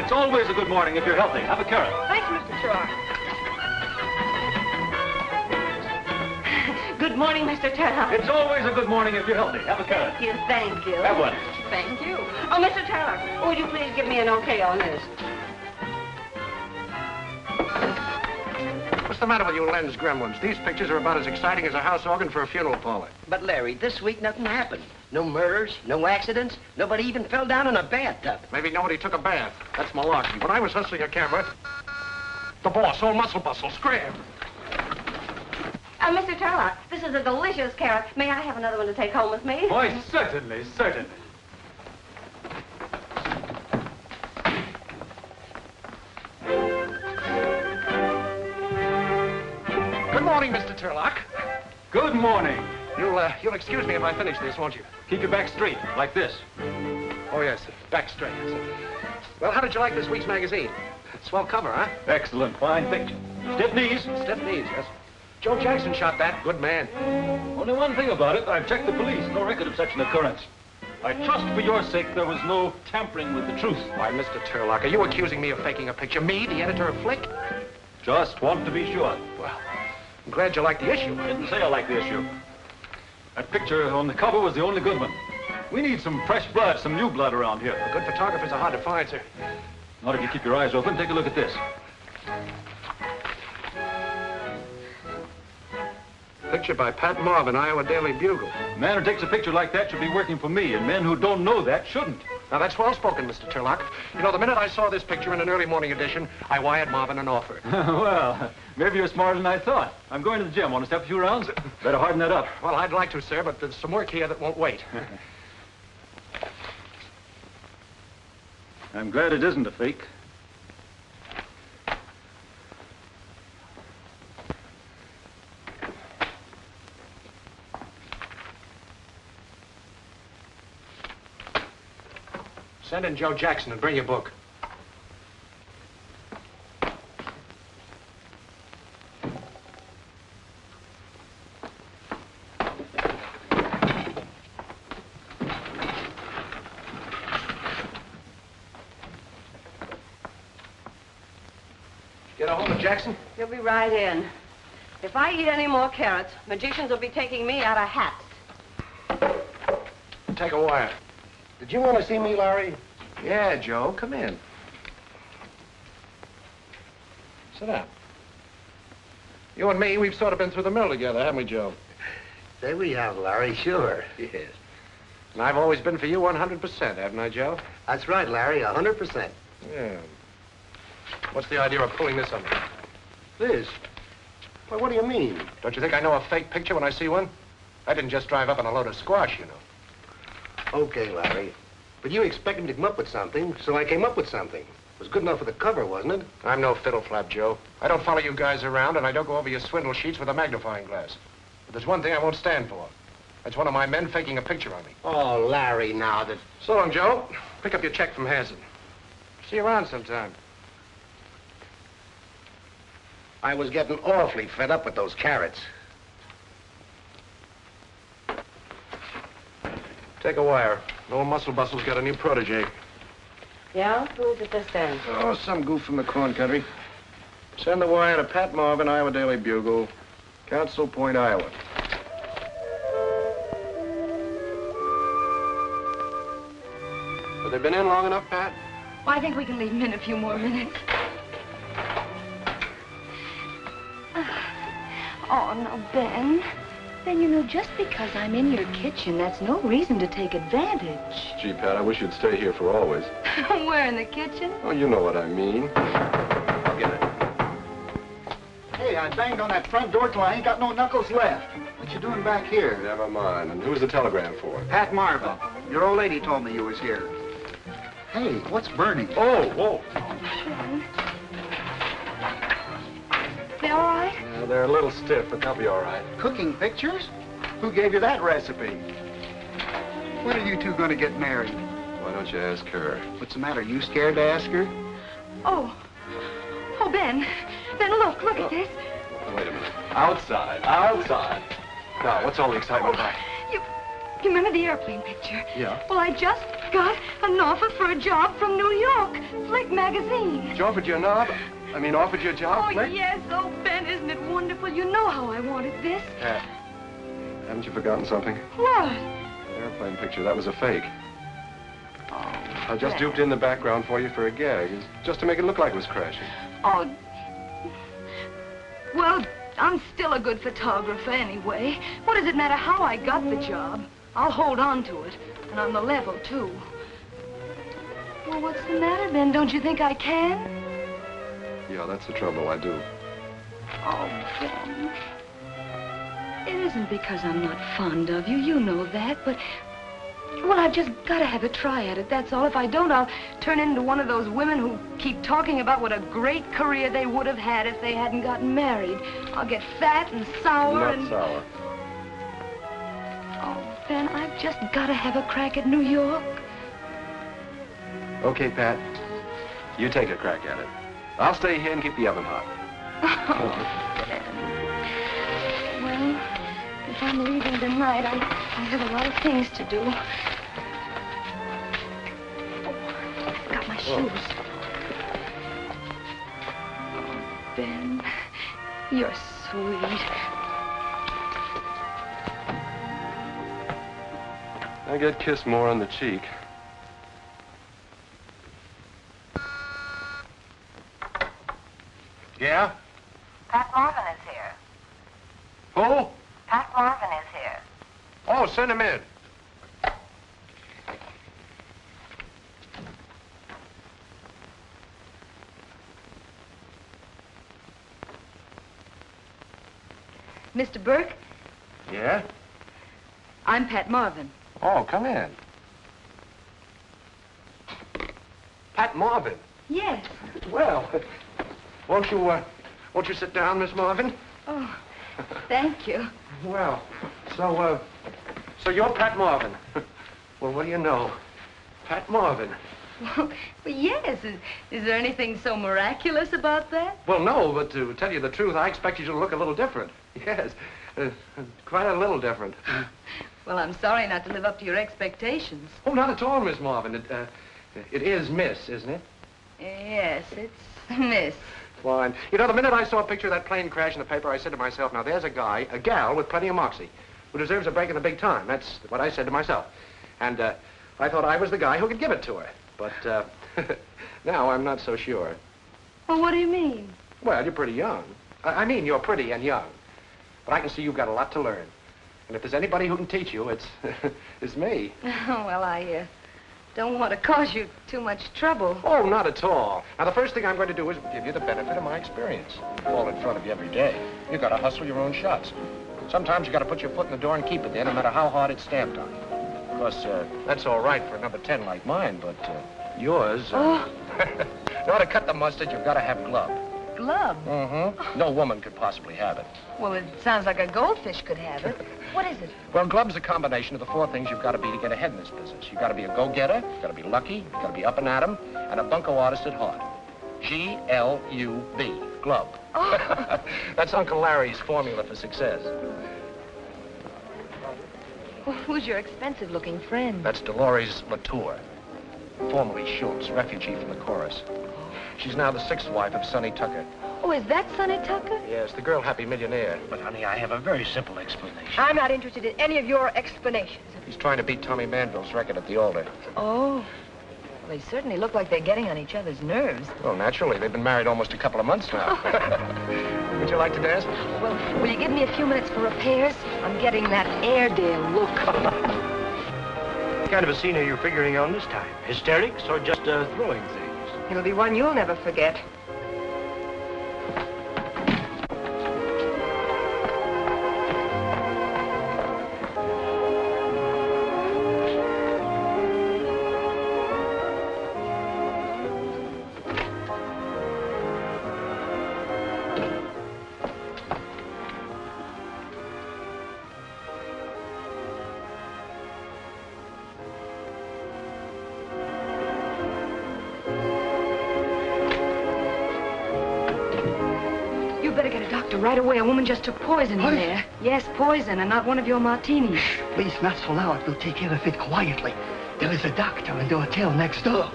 It's always a good morning if you're healthy. Have a carrot. Thanks, Mr. Turlock. Good morning, Mr. Turlock. It's always a good morning if you're healthy. Have a carrot. Thank you, thank you. Have one. Thank you. Oh, Mr. Turlock, would you please give me an okay on this? What's the matter with you lens gremlins? These pictures are about as exciting as a house organ for a funeral parlor. But, Larry, this week nothing happened. No murders, no accidents. Nobody even fell down in a bathtub. Maybe nobody took a bath. That's malarkey. When I was hustling a camera, the boss, old Muscle Bustle, scram. Mr. Turlock, this is a delicious carrot. May I have another one to take home with me? Why, certainly, certainly. Good morning, Mr. Turlock. Good morning. You'll excuse me if I finish this, won't you? Keep your back straight, like this. Oh, yes, back straight. Well, how did you like this week's magazine? Swell cover, huh? Excellent, fine picture. Stiff knees. Stiff knees, yes. Joe Jackson shot that. Good man. Only one thing about it, I've checked the police. No record of such an occurrence. I trust for your sake there was no tampering with the truth. Why, Mr. Turlock, are you accusing me of faking a picture? Me, the editor of Flick? Just want to be sure. Well, I'm glad you like the issue. I didn't say I like the issue. That picture on the cover was the only good one. We need some fresh blood, some new blood around here. Good photographers are hard to find, sir. Not if you keep your eyes open. Take a look at this. Picture by Pat Marvin, Iowa Daily Bugle. A man who takes a picture like that should be working for me, and men who don't know that shouldn't. Now, that's well spoken, Mr. Turlock. You know, the minute I saw this picture in an early morning edition, I wired Marvin an offer. Well, maybe you're smarter than I thought. I'm going to the gym. Want to step a few rounds? Better harden that up. Well, I'd like to, sir, but there's some work here that won't wait. I'm glad it isn't a fake. Send in Joe Jackson and bring your book. Get a hold of Jackson? He'll be right in. If I eat any more carrots, magicians will be taking me out of hats. Take a wire. Did you want to see me, Larry? Yeah, Joe, come in. Sit down. You and me, we've sort of been through the mill together, haven't we, Joe? Say we have, Larry, sure. Yes. And I've always been for you 100%, haven't I, Joe? That's right, Larry, 100%. Yeah. What's the idea of pulling this on me? This? Well, what do you mean? Don't you think I know a fake picture when I see one? I didn't just drive up on a load of squash, you know. Okay, Larry. But you expected me to come up with something, so I came up with something. It was good enough for the cover, wasn't it? I'm no fiddle flap, Joe. I don't follow you guys around, and I don't go over your swindle sheets with a magnifying glass. But there's one thing I won't stand for. That's one of my men faking a picture on me. Oh, Larry, now that... So long, Joe. Pick up your check from Hanson. See you around sometime. I was getting awfully fed up with those carrots. Take a wire. Old Muscle Bustle's got a new protege. Yeah? Who is it this then? Oh, some goof from the corn country. Send the wire to Pat Marvin, Iowa Daily Bugle, Council Point, Iowa. Have they been in long enough, Pat? Well, I think we can leave him in a few more minutes. Oh, no, Ben. Ben, you know, just because I'm in your kitchen, that's no reason to take advantage. Gee, Pat, I wish you'd stay here for always. We're in the kitchen. Oh, you know what I mean. I'll get it. Hey, I banged on that front door till I ain't got no knuckles left. What you doing back here? Never mind. And who's the telegram for? Pat Marvin. Your old lady told me you was here. Hey, what's burning? Oh, whoa. They all right? Yeah, they're a little stiff, but they'll be all right. Cooking pictures? Who gave you that recipe? When are you two going to get married? Why don't you ask her? What's the matter? You scared to ask her? Oh. Oh, Ben. Ben, look at this. Wait a minute. Outside. Outside. Now, what's all the excitement about? You remember the airplane picture? Yeah. Well, I just got an offer for a job from New York. Flick magazine. She offered you a knob? I mean, offered you a job, Oh, Flick? yes. Oh, Ben, isn't it wonderful? You know how I wanted this. Pat, haven't you forgotten something? What? That airplane picture, that was a fake. Oh, I just duped in the background for you for a gag, just to make it look like it was crashing. Oh. Well, I'm still a good photographer anyway. What does it matter how I got the job? I'll hold on to it. And on the level, too. Well, what's the matter, Ben? Don't you think I can? Yeah, that's the trouble, I do. Oh, Ben. It isn't because I'm not fond of you. You know that, but... Well, I've just got to have a try at it, that's all. If I don't, I'll turn into one of those women who keep talking about what a great career they would have had if they hadn't gotten married. I'll get fat and sour Not and... sour. Oh, Ben, I've just got to have a crack at New York. Okay, Pat. You take a crack at it. I'll stay here and keep the oven hot. Oh, Ben. Well, if I'm leaving tonight, I have a lot of things to do. Oh, I've got my shoes. Oh, Ben, you're sweet. I get kissed more on the cheek. Yeah? Pat Marvin is here. Who? Pat Marvin is here. Oh, send him in. Mr. Burke, Yeah? I'm Pat Marvin. Oh, come in. Pat Marvin. Yes. Well, won't you sit down, Miss Marvin? Oh, thank you. Well, so you're Pat Marvin. Well, what do you know? Pat Marvin. Well, yes. Is there anything so miraculous about that? Well, no, but to tell you the truth, I expected you to look a little different. Yes, quite a little different. Well, I'm sorry not to live up to your expectations. Oh, not at all, Miss Marvin. It is Miss, isn't it? Yes, it's Miss. Fine. You know, the minute I saw a picture of that plane crash in the paper, I said to myself, now there's a gal with plenty of moxie, who deserves a break in the big time. That's what I said to myself. And I thought I was the guy who could give it to her. But now I'm not so sure. Well, what do you mean? Well, you're pretty young. I mean, you're pretty and young. But I can see you've got a lot to learn. And if there's anybody who can teach you, it's me. Oh, well, I don't want to cause you too much trouble. Oh, not at all. Now, the first thing I'm going to do is give you the benefit of my experience. All in front of you every day. You got to hustle your own shots. Sometimes you got to put your foot in the door and keep it there, no matter how hard it's stamped on. Of course, that's all right for a number 10 like mine, but yours... Oh. In order to cut the mustard, you've got to have glove. Glove? Mm-hmm. No woman could possibly have it. Well, it sounds like a goldfish could have it. What is it? Well, glove's a combination of the 4 things you've got to be to get ahead in this business. You've got to be a go-getter, you've got to be lucky, you've got to be up and at 'em, and a bunco artist at heart. G-L-U-B, glove. Oh. That's Uncle Larry's formula for success. Well, who's your expensive-looking friend? That's Dolores Latour, formerly Schultz, refugee from the chorus. She's now the 6th wife of Sonny Tucker. Oh, is that Sonny Tucker? Yes, the girl happy millionaire. But, honey, I have a very simple explanation. I'm not interested in any of your explanations. He's trying to beat Tommy Manville's record at the Alder. Oh. Well, they certainly look like they're getting on each other's nerves. Well, naturally. They've been married almost a couple of months now. Would you like to dance? Well, will you give me a few minutes for repairs? I'm getting that Airedale look. What kind of a scene are you figuring on this time? Hysterics or just throwing things? It'll be one you'll never forget. right away. A woman just took poison in there. Yes, poison, and not one of your martinis. Please, not so loud. We'll take care of it quietly. There is a doctor in the hotel next door.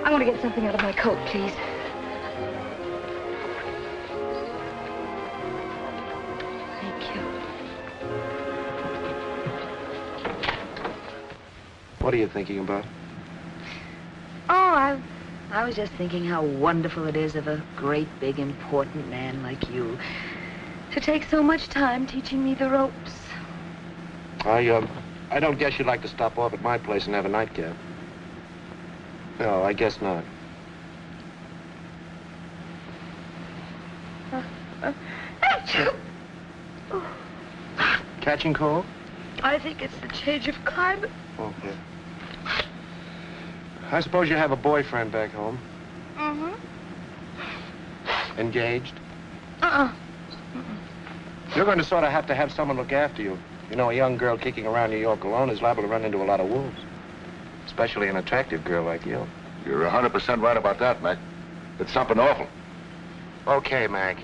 I want to get something out of my coat, please. Thank you. What are you thinking about? Oh, I was just thinking how wonderful it is of a great, big, important man like you to take so much time teaching me the ropes. I don't guess you'd like to stop off at my place and have a nightcap. No, I guess not. Catching cold? I think it's the change of climate. Okay. I suppose you have a boyfriend back home. Mm-hmm. Engaged? Uh-uh. You're going to sort of have to have someone look after you. You know, a young girl kicking around New York alone is liable to run into a lot of wolves. Especially an attractive girl like you. You're 100% right about that, Mac. It's something awful. Okay, Mac.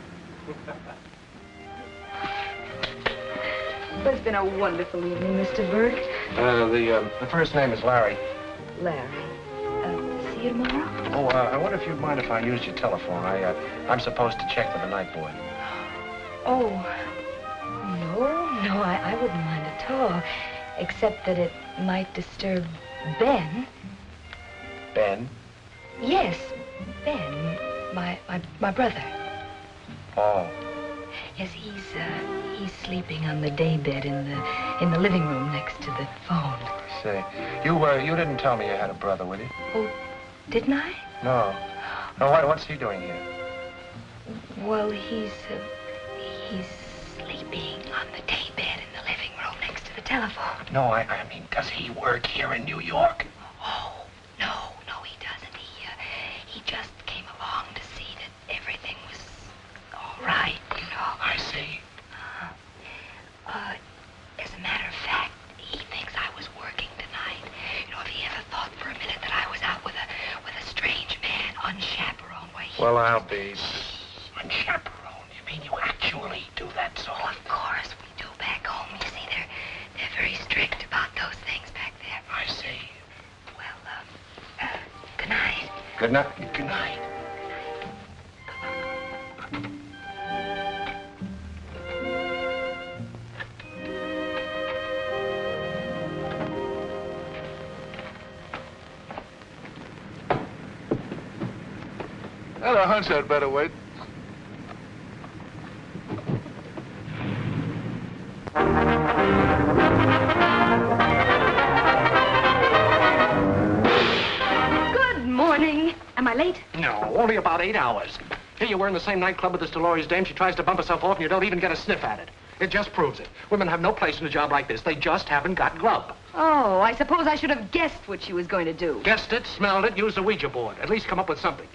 Well, it's been a wonderful evening, Mr. Burke. The first name is Larry. Larry. See you tomorrow? Oh, I wonder if you'd mind if I used your telephone. I'm supposed to check with the night boy. Oh, no, I wouldn't mind at all. Except that it might disturb Ben. Ben? Yes, Ben, my brother. Oh. Yes, he's sleeping on the daybed in the living room next to the phone. Say, you didn't tell me you had a brother, did you? Oh, didn't I? No. No, what's he doing here? Well, he's sleeping on the daybed in the living room next to the telephone. No, I mean, does he work here in New York? Oh, no, he doesn't. He just came along to see that everything was all right, you know. I see. As a matter of fact, he thinks I was working tonight. You know, if he ever thought for a minute that I was out with a strange man, unchaperoned, why he... Well, I'll be... Unchaperoned? You mean you actually do that sort of... Of course we do back home. You see, they're very strict about those things back there. I see. Well, good night. Good night. Good night. Well, a hunch I'd better wait. Good morning. Am I late? No, only about 8 hours. Here you were in the same nightclub with this Dolores dame. She tries to bump herself off and you don't even get a sniff at it. It just proves it. Women have no place in a job like this. They just haven't got grub. Oh, I suppose I should have guessed what she was going to do. Guessed it, smelled it, used a Ouija board. At least come up with something.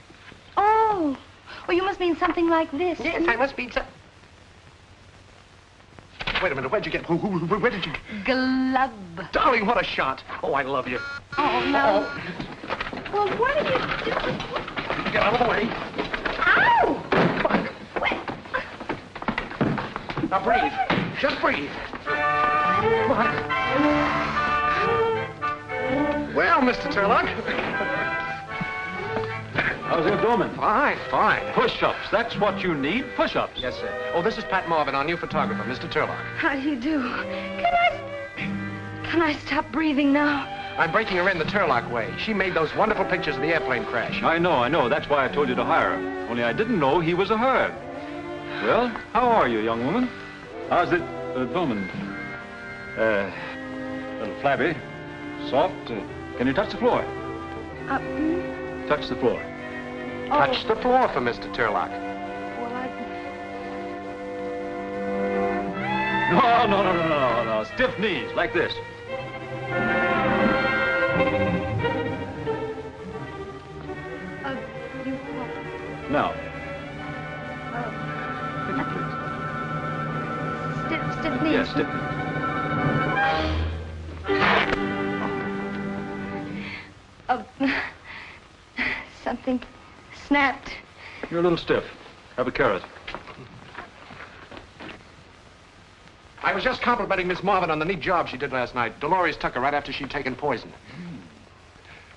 Oh, well, you must mean something like this. Yes, I must be... Wait a minute, where'd you get... Where did you... Glub. Darling, what a shot. Oh, I love you. Oh, no. Well, what are you doing? Get out of the way. Ow! Now breathe. Just breathe. What? Well, Mr. Turlock. How's your doorman? Fine, fine. Push-ups. That's what you need. Push-ups. Yes, sir. Oh, this is Pat Marvin, our new photographer, Mr. Turlock. How do you do? Can I stop breathing now? I'm breaking her in the Turlock way. She made those wonderful pictures of the airplane crash. I know. That's why I told you to hire her. Only I didn't know he was a her. Well, how are you, young woman? How's it, doorman? A little flabby, soft. Can you touch the floor? Touch the floor. Touch the floor for Mr. Turlock. Well, No. Stiff knees, like this. Now. Stiff knees. Yes, stiff knees. snapped. You're a little stiff. Have a carrot. I was just complimenting Miss Marvin on the neat job she did last night. Dolores Tucker, right after she'd taken poison.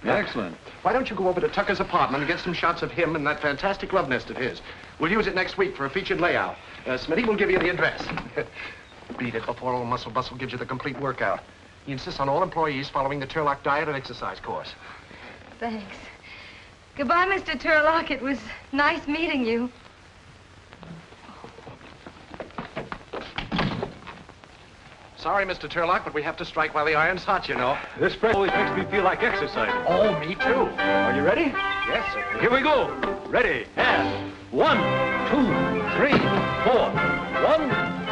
Excellent. Why don't you go over to Tucker's apartment and get some shots of him and that fantastic love nest of his? We'll use it next week for a featured layout. Smitty will give you the address. Beat it before old Muscle Bustle gives you the complete workout. He insists on all employees following the Turlock diet and exercise course. Thanks. Goodbye, Mr. Turlock. It was nice meeting you. Sorry, Mr. Turlock, but we have to strike while the iron's hot, you know. This press always makes me feel like exercising. Oh, me too. Are you ready? Yes, sir. Here we go. Ready, and 1, 2, 3, 4. 1,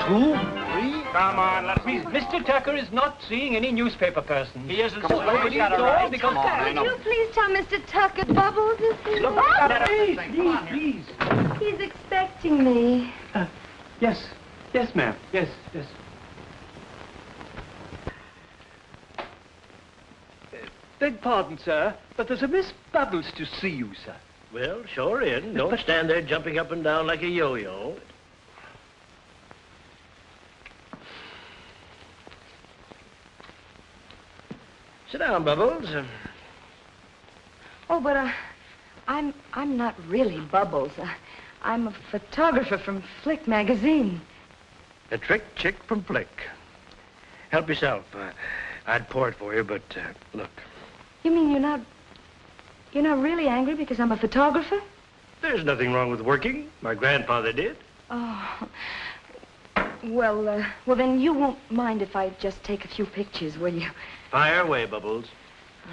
2, 3. Come on, let's be... Mr. Tucker is not seeing any newspaper person. He isn't. Come on, Nobody's got a right because... Would you please tell Mr. Tucker Bubbles is Look, please. He's expecting me. Yes. Yes, ma'am. Yes. Beg pardon, sir, but there's a Miss Bubbles to see you, sir. Well, sure in. Don't stand there jumping up and down like a yo-yo. Sit down, Bubbles. Oh, but I'm not really Bubbles. I'm a photographer from Flick magazine. A trick chick from Flick. Help yourself. I'd pour it for you, but look. You mean you're not really angry because I'm a photographer? There's nothing wrong with working. My grandfather did. Oh. Well, then you won't mind if I just take a few pictures, will you? Fire away, Bubbles.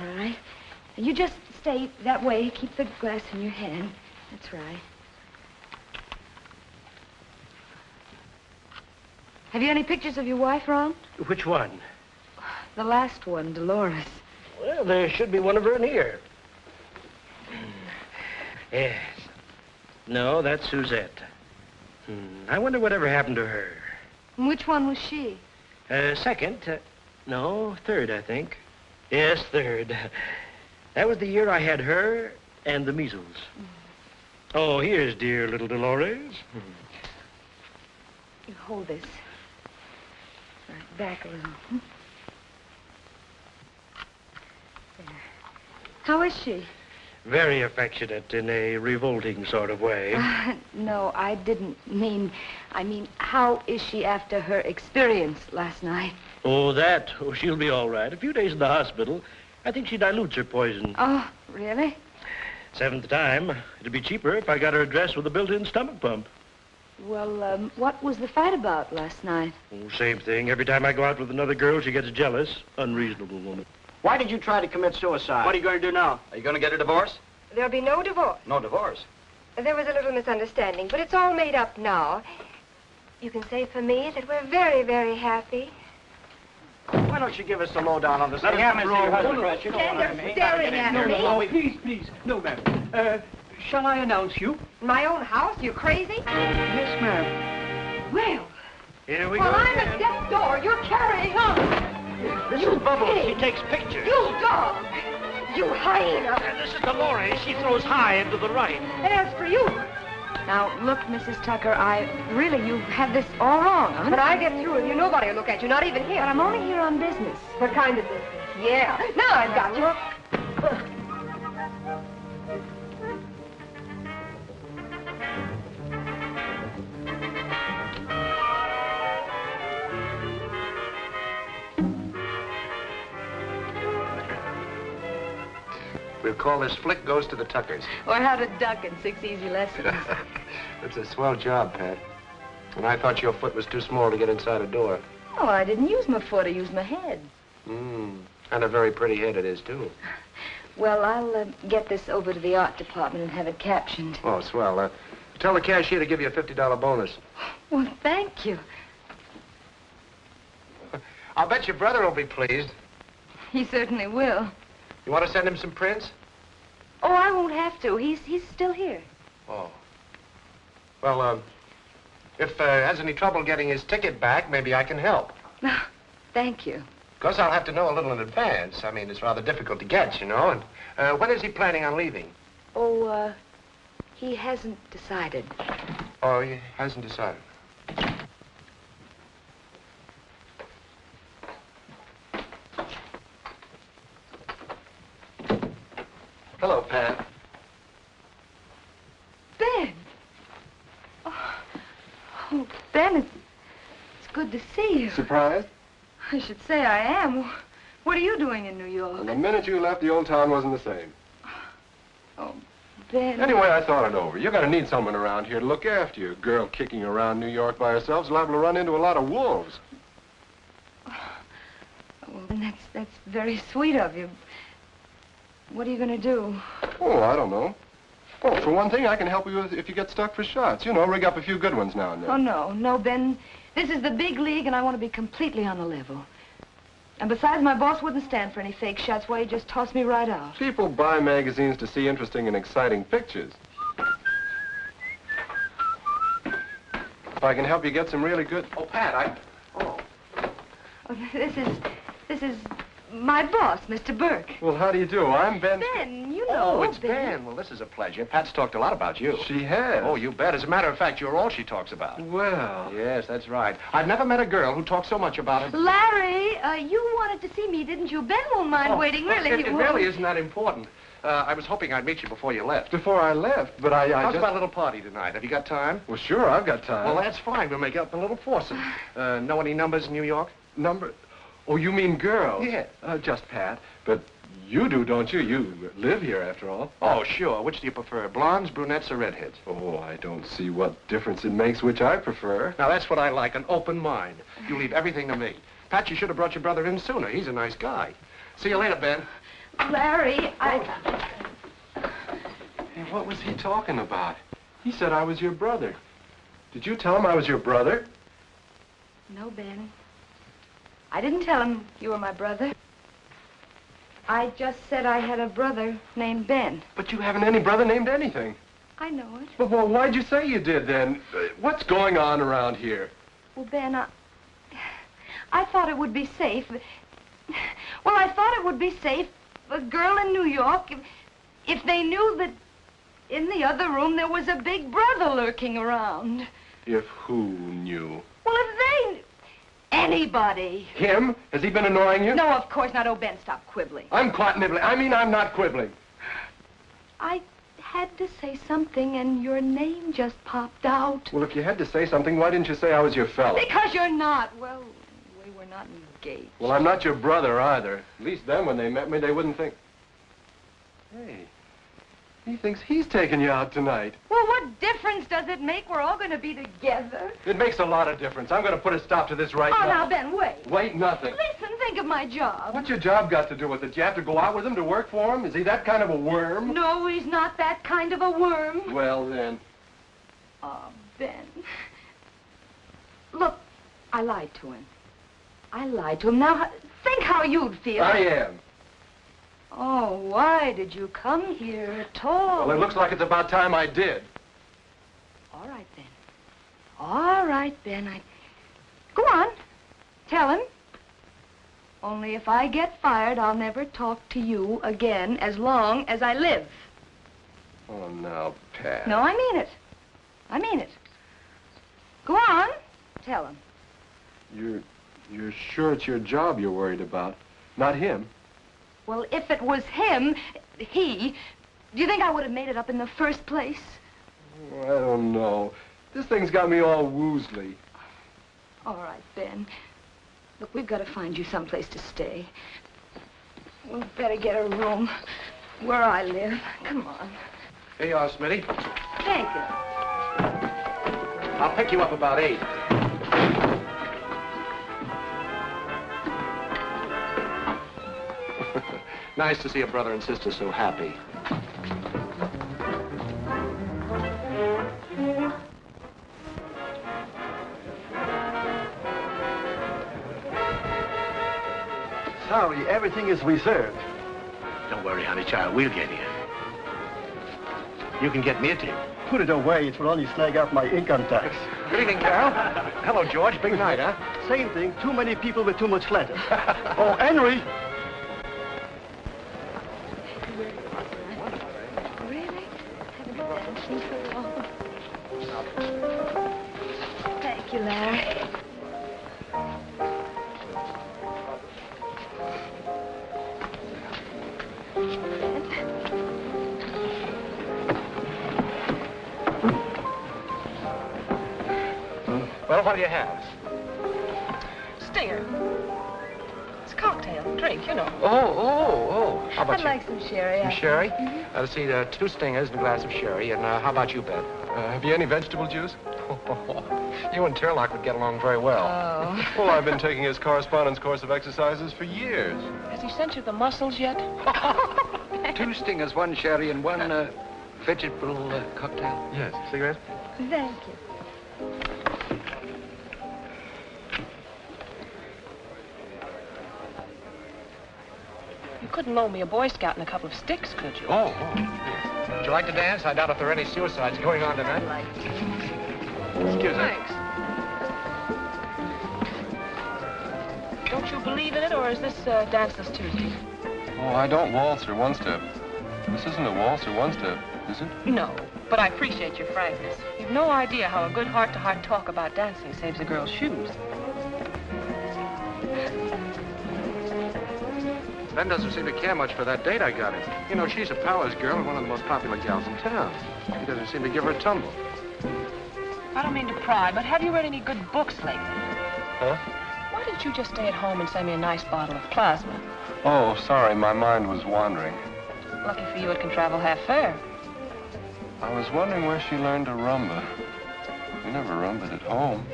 All right. You just stay that way. Keep the glass in your hand. That's right. Have you any pictures of your wife, Ron? Which one? The last one, Dolores. Well, there should be one of her in here. Yes. No, that's Suzette. I wonder whatever happened to her. And which one was she? Second. No, third, I think. Yes, third. That was the year I had her and the measles. Oh, here's dear little Dolores. You hold this. Right, back a little. There. How is she? Very affectionate in a revolting sort of way. No, I didn't mean... I mean, how is she after her experience last night? Oh, that? Oh, she'll be all right. A few days in the hospital. I think she dilutes her poison. Oh, really? 7th time. It'd be cheaper if I got her a dress with a built-in stomach pump. Well, what was the fight about last night? Oh, same thing. Every time I go out with another girl, she gets jealous. Unreasonable woman. Why did you try to commit suicide? What are you going to do now? Are you going to get a divorce? There'll be no divorce. No divorce. There was a little misunderstanding, but it's all made up now. You can say for me that we're very, very happy. Why don't you give us the lowdown on this? Let me have your husband. You know what I mean. Staring at me. No, please. No, ma'am. Shall I announce you? In my own house? You crazy? Yes, ma'am. Well, Here we while go I'm again. at death's door, you're carrying on. This You is Bubbles. pig. She takes pictures. You dog. You hyena. And this is Dolores. She throws high into the right. And as for you, Now, look, Mrs. Tucker, you have this all wrong, huh? when I get through with you, nobody will look at you, not even here. But I'm only here on business. What kind of business? Yeah. Now I've got you. We'll call this Flick Goes to the Tuckers. Or how to duck in 6 easy lessons. It's a swell job, Pat. And I thought your foot was too small to get inside a door. Oh, I didn't use my foot, I used my head. And a very pretty head it is, too. Well, I'll get this over to the art department and have it captioned. Oh, swell. Tell the cashier to give you a $50 bonus. Well, thank you. I'll bet your brother will be pleased. He certainly will. You want to send him some prints? Oh, I won't have to. He's still here. Oh. Well, if has any trouble getting his ticket back, maybe I can help. Thank you. Of course, I'll have to know a little in advance. I mean, it's rather difficult to get, you know. And when is he planning on leaving? Oh, He hasn't decided. Oh, he hasn't decided. Hello, Pat. Ben! Oh, Ben, it's good to see you. Surprised? I should say I am. What are you doing in New York? And the minute you left, the old town wasn't the same. Oh, Ben. Anyway, I thought it over. You're going to need someone around here to look after you. A girl kicking around New York by herself is liable to run into a lot of wolves. Well, that's very sweet of you. What are you going to do? Oh, I don't know. Well, for one thing, I can help you if you get stuck for shots. You know, rig up a few good ones now and then. Oh, no, Ben. This is the big league, and I want to be completely on the level. And besides, my boss wouldn't stand for any fake shots. Why, he'd just toss me right out. People buy magazines to see interesting and exciting pictures. If I can help you get some really good... Oh, Pat, Oh, this is my boss, Mr. Burke. Well, how do you do? I'm Ben... Ben, you know. Oh, it's Ben. Well, this is a pleasure. Pat's talked a lot about you. She has. Oh, you bet. As a matter of fact, you're all she talks about. Well... Yes, that's right. I've never met a girl who talks so much about her. Larry, you wanted to see me, didn't you? Ben won't mind waiting, really. It he won't. really isn't that important. I was hoping I'd meet you before you left. Before I left, but I How's just... about a little party tonight? Have you got time? Well, sure, I've got time. Well, that's fine. We'll make up a little foursome. Know any numbers in New York? Number... Oh, you mean girls? Yeah. Just Pat. But you do, don't you? You live here, after all. Oh, sure. Which do you prefer, blondes, brunettes, or redheads? Oh, I don't see what difference it makes which I prefer. Now, that's what I like, an open mind. You leave everything to me. Pat, you should have brought your brother in sooner. He's a nice guy. See you later, Ben. Larry, Hey, what was he talking about? He said I was your brother. Did you tell him I was your brother? No, Ben. I didn't tell him you were my brother. I just said I had a brother named Ben. But you haven't any brother named anything. I know it. Well, why'd you say you did, then? What's going on around here? Well, Ben, I thought it would be safe. Well, I thought it would be safe, a girl in New York, if they knew that in the other room there was a big brother lurking around. If who knew? Well, if they... Anybody. Him? Has he been annoying you? No, of course not. Oh, Ben, stop quibbling. I'm caught nibbling. I mean, I'm not quibbling. I had to say something, and your name just popped out. Well, if you had to say something, why didn't you say I was your fella? Because you're not. Well, we were not engaged. Well, I'm not your brother either. At least then, when they met me, they wouldn't think... Hey, he thinks he's taking you out tonight. Well, what difference does it make? We're all going to be together. It makes a lot of difference. I'm going to put a stop to this right now. Oh, now, Ben, wait. Wait, nothing. Listen, think of my job. What's your job got to do with it? Do you have to go out with him to work for him? Is he that kind of a worm? No, he's not that kind of a worm. Well, then. Oh, Ben. Look, I lied to him. I lied to him. Now, think how you'd feel. I am. Oh, why did you come here at all? Well, it looks like it's about time I did. All right, Ben. All right, Ben. Go on. Tell him. Only if I get fired, I'll never talk to you again as long as I live. Oh, now, Pat. No, I mean it. I mean it. Go on. Tell him. You're sure it's your job you're worried about, not him? Well, if it was him, do you think I would have made it up in the first place? Oh, I don't know. This thing's got me all woozly. All right, Ben. Look, we've got to find you someplace to stay. We'd better get a room where I live. Come on. Here you are, Smitty. Thank you. I'll pick you up about 8. Nice to see a brother and sister so happy. Sorry, everything is reserved. Don't worry, honey child. We'll get you. You can get me a tip. Put it away. It will only snag up my income tax. Good evening, Carol. Hello, George. Big night, huh? Same thing. Too many people with too much letters. Oh, Henry. Really? Thank you, Larry. Well, what do you have? Stinger. It's a cocktail, drink, you know. Oh. How about I'd you? like some sherry. Some sherry? Let's see, 2 stingers and a glass of sherry. And how about you, Ben? Have you any vegetable juice? You and Turlock would get along very well. Oh. Well, I've been taking his correspondence course of exercises for years. Has he sent you the muscles yet? 2 stingers, 1 sherry, and 1 vegetable cocktail. Yes. Cigarette? Thank you. You couldn't loan me a Boy Scout and a couple of sticks, could you? Oh. Would you like to dance? I doubt if there are any suicides going on tonight. Excuse me. Thanks. Don't you believe in it, or is this Danceless Tuesday? Oh, I don't waltz or one-step. This isn't a waltz or one-step, is it? No, but I appreciate your frankness. You've no idea how a good heart-to-heart talk about dancing saves a girl's shoes. Ben doesn't seem to care much for that date I got him. You know, she's a Powers girl and one of the most popular gals in town. He doesn't seem to give her a tumble. I don't mean to pry, but have you read any good books lately? Huh? Why didn't you just stay at home and send me a nice bottle of plasma? Oh, sorry, my mind was wandering. Lucky for you, it can travel half fare. I was wondering where she learned to rumba. We never rumbaed at home.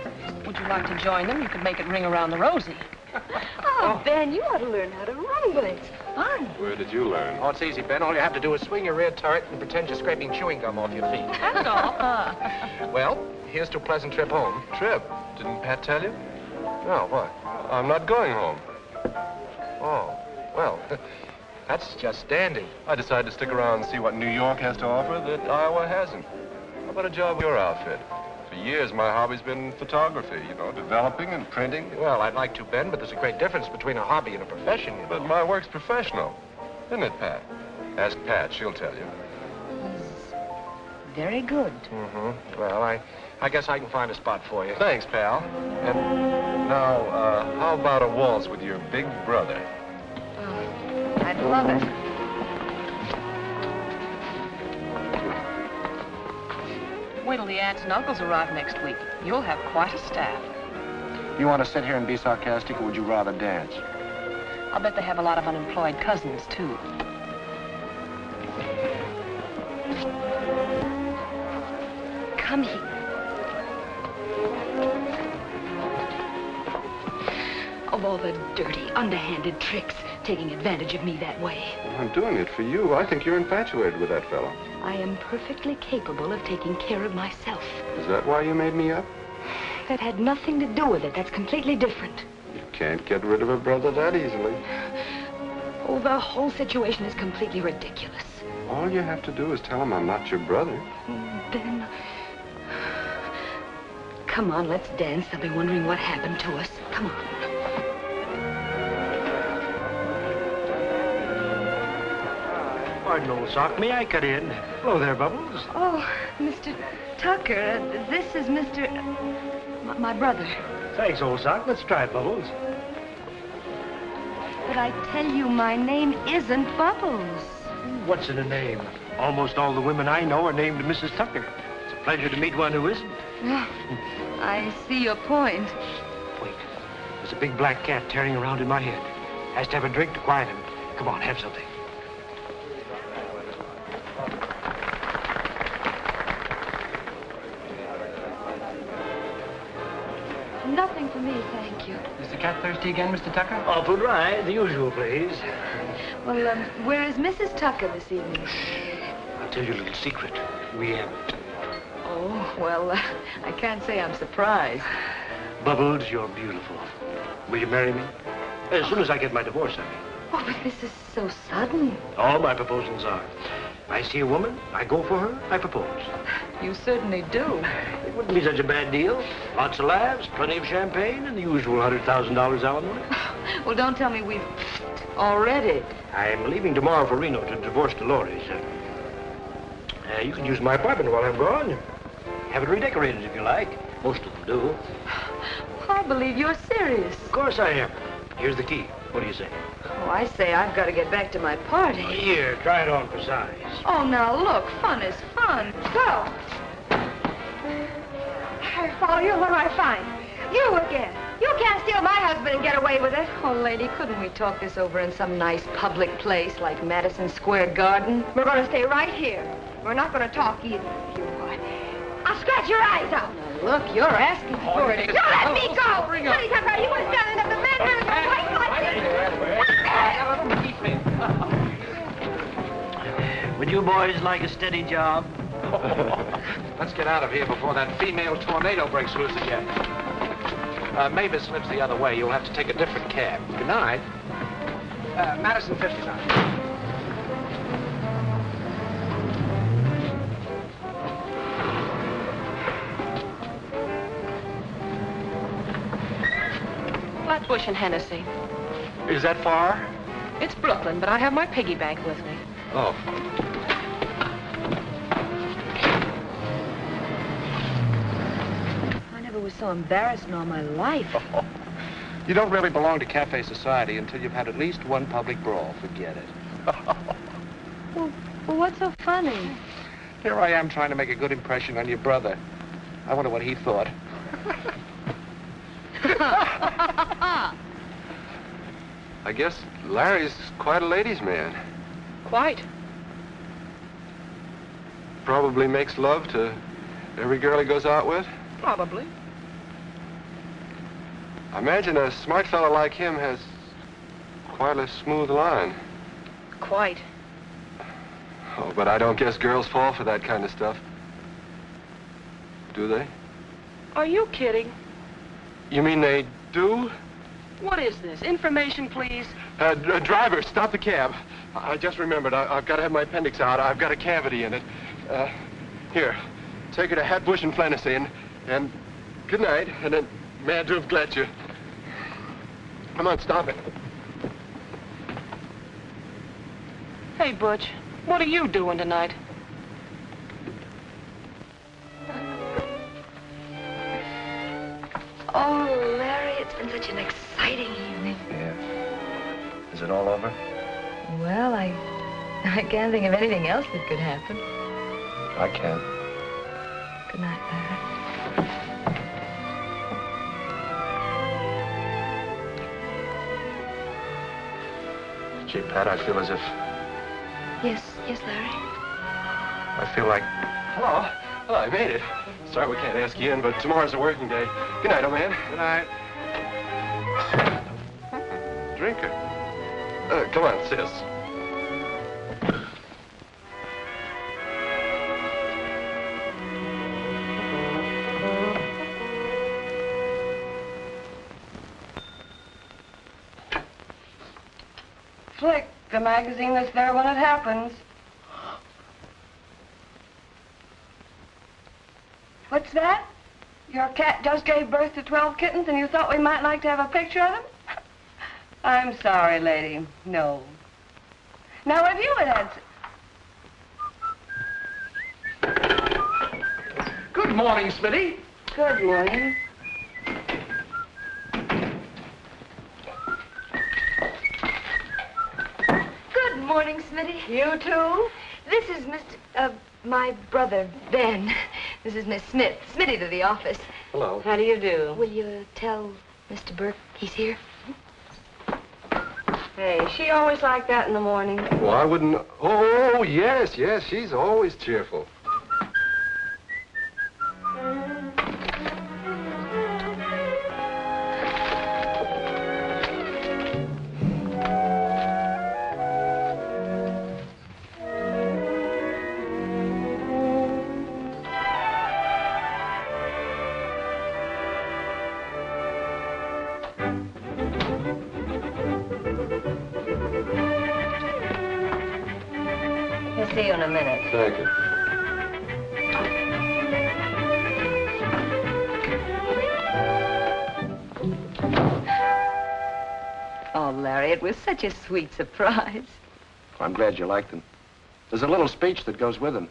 Would you like to join them? You could make it ring around the rosy. Oh, Ben, you ought to learn how to rumble. It's fun. Where did you learn? Oh, it's easy, Ben. All you have to do is swing your rear turret and pretend you're scraping chewing gum off your feet. That's all. Well, here's to a pleasant trip home. Trip. Didn't Pat tell you? No, what? I'm not going home. Oh, well, that's just dandy. I decided to stick around and see what New York has to offer that Iowa hasn't. How about a job with your outfit? For years, my hobby's been photography, you know, developing and printing. Well, I'd like to, Ben, but there's a great difference between a hobby and a profession, you know. But my work's professional, isn't it, Pat? Ask Pat, she'll tell you. Very good. Mm-hmm. Well, I guess I can find a spot for you. Thanks, pal. And now, how about a waltz with your big brother? Oh, I'd love it. Wait till the aunts and uncles arrive next week. You'll have quite a staff. You want to sit here and be sarcastic, or would you rather dance? I'll bet they have a lot of unemployed cousins, too. Come here. Of all the dirty, underhanded tricks, taking advantage of me that way. I'm doing it for you. I think you're infatuated with that fellow. I am perfectly capable of taking care of myself. Is that why you made me up? That had nothing to do with it. That's completely different. You can't get rid of a brother that easily. Oh, the whole situation is completely ridiculous. All you have to do is tell him I'm not your brother. Ben, come on, let's dance. They'll be wondering what happened to us. Come on. Pardon, old sock. May I cut in? Hello there, Bubbles. Oh, Mr. Tucker, this is Mr. My brother. Thanks, old sock. Let's try it, Bubbles. But I tell you, my name isn't Bubbles. What's in a name? Almost all the women I know are named Mrs. Tucker. It's a pleasure to meet one who isn't. I see your point. Wait. There's a big black cat tearing around in my head. Has to have a drink to quiet him. Come on, have something. Nothing for me, thank you. Is the cat thirsty again, Mr. Tucker? Awful dry. The usual, please. Well, where is Mrs. Tucker this evening? I'll tell you a little secret. We haven't. Oh, well, I can't say I'm surprised. Bubbles, you're beautiful. Will you marry me? As soon as I get my divorce, I mean. Oh, but this is so sudden. All my proposals are. If I see a woman, I go for her, I propose. You certainly do. It wouldn't be such a bad deal. Lots of laughs, plenty of champagne, and the usual $100,000 alimony. Well, don't tell me we've already. I'm leaving tomorrow for Reno to divorce Dolores. You can use my apartment while I'm gone. Have it redecorated if you like. Most of them do. I believe you're serious. Of course I am. Here's the key. What do you say? Oh, I say I've got to get back to my party. Here, try it on for size. Oh, now look, fun is fun. Go. I follow you. What do I find? You again. You can't steal my husband and get away with it. Oh, lady, couldn't we talk this over in some nice public place like Madison Square Garden? We're going to stay right here. We're not going to talk either. You what? I'll scratch your eyes out. Now, look, you're asking for it. You let me go! Honey Tucker, you were standing up the man with a white light. Would you boys like a steady job? Let's get out of here before that female tornado breaks loose again. Mavis lives the other way. You'll have to take a different cab. Good night. Madison 59. Flatbush and Hennessy. Is that far? It's Brooklyn, but I have my piggy bank with me. Oh. I never was so embarrassed in all my life. You don't really belong to cafe society until you've had at least one public brawl. Forget it. Well, what's so funny? Here I am trying to make a good impression on your brother. I wonder what he thought. I guess Larry's quite a ladies' man. Quite. Probably makes love to every girl he goes out with. Probably. I imagine a smart fellow like him has quite a smooth line. Quite. Oh, but I don't guess girls fall for that kind of stuff. Do they? Are you kidding? You mean they do? What is this? Information, please. Driver, stop the cab. I just remembered. I've got to have my appendix out. I've got a cavity in it. Here, take her to Hatbush and Flannacy, and good night, and then mad to have got you. Come on, stop it. Hey, Butch, what are you doing tonight? Oh, Larry, it's been such an exciting evening. Yeah. Is it all over? Well, I can't think of anything else that could happen. I can. Good night, Larry. Gee, Pat, I feel as if... Yes, Larry. I feel like... Hello. Hello, I made it. Sorry we can't ask you in, but tomorrow's a working day. Good night, old man. Good night. Drinker. Come on, sis. Flick, the magazine that's there when it happens. What's that? Your cat just gave birth to 12 kittens and you thought we might like to have a picture of them? I'm sorry, lady. No. Now, if you had Good morning, Smitty. Good morning. Good morning, Smitty. You too? This is my brother, Ben. This is Miss Smith. Smitty to the office. Hello. How do you do? Will you tell Mr. Burke he's here? Hey, she always like that in the morning. Well, I wouldn't... Oh, yes, she's always cheerful. See you in a minute. Thank you. Oh, Larry, it was such a sweet surprise. I'm glad you liked them. There's a little speech that goes with them.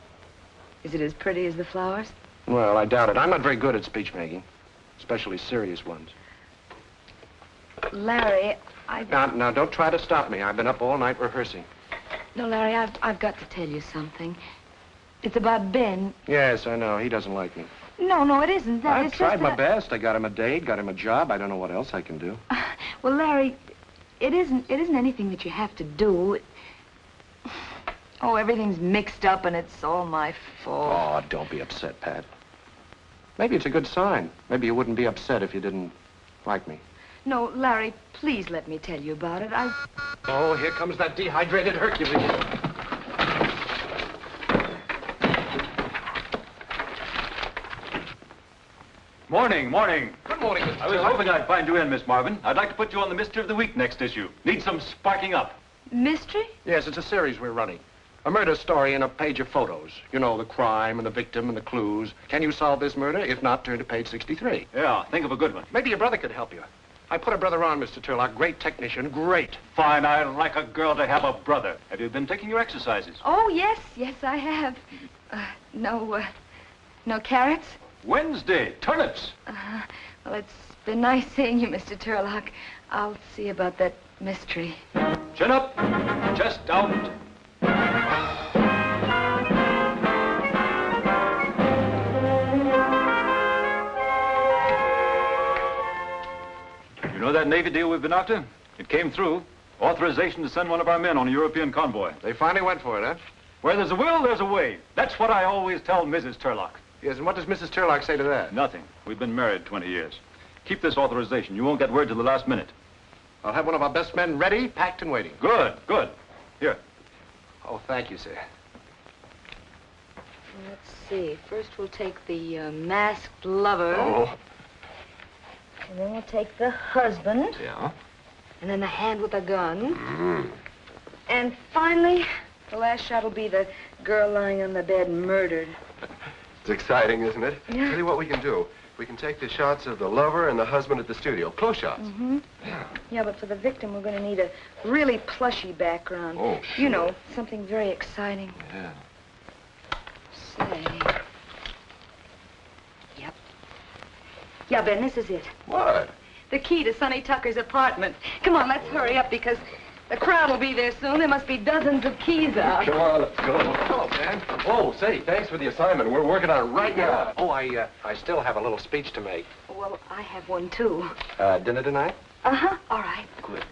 Is it as pretty as the flowers? Well, I doubt it. I'm not very good at speech making, especially serious ones. Larry, Now, don't try to stop me. I've been up all night rehearsing. No, Larry, I've got to tell you something. It's about Ben. Yes, I know. He doesn't like me. No, it isn't that. I've It's tried just my that best. I got him a date, got him a job. I don't know what else I can do. Well, Larry, it isn't anything that you have to do. Oh, everything's mixed up and it's all my fault. Oh, don't be upset, Pat. Maybe it's a good sign. Maybe you wouldn't be upset if you didn't like me. No, Larry, please let me tell you about it. Oh, here comes that dehydrated Hercules. Morning. Good morning, Mr. I was hoping I'd find you in, Miss Marvin. I'd like to put you on the Mystery of the Week next issue. Need some sparking up. Mystery? Yes, it's a series we're running. A murder story and a page of photos. You know, the crime and the victim and the clues. Can you solve this murder? If not, turn to page 63. Yeah, think of a good one. Maybe your brother could help you. I put a brother on, Mr. Turlock. Great technician, great. Fine, I like a girl to have a brother. Have you been taking your exercises? Oh, yes, I have. No carrots? Wednesday, turnips. Well, it's been nice seeing you, Mr. Turlock. I'll see about that mystery. Chin up, chest out. You know that Navy deal we've been after? It came through. Authorization to send one of our men on a European convoy. They finally went for it, huh? Where there's a will, there's a way. That's what I always tell Mrs. Turlock. Yes, and what does Mrs. Turlock say to that? Nothing. We've been married 20 years. Keep this authorization. You won't get word till the last minute. I'll have one of our best men ready, packed, and waiting. Good. Here. Oh, thank you, sir. Let's see. First we'll take the masked lover. Oh. And then we'll take the husband. Yeah? And then the hand with the gun. Mm. And finally, the last shot will be the girl lying on the bed murdered. It's exciting, isn't it? Yeah. Tell you what we can do. We can take the shots of the lover and the husband at the studio. Close shots. Mm-hmm. Yeah. Yeah, but for the victim, we're going to need a really plushy background. Oh, sure. You know, something very exciting. Yeah. Say. Yep. Yeah, Ben, this is it. What? The key to Sonny Tucker's apartment. Come on, let's hurry up because the crowd will be there soon. There must be dozens of keys out. Come on, let's go. Hello, Dan. Oh, say, thanks for the assignment. We're working on it right now. Oh, I still have a little speech to make. Well, I have one, too. Dinner tonight? Uh-huh. All right. Good.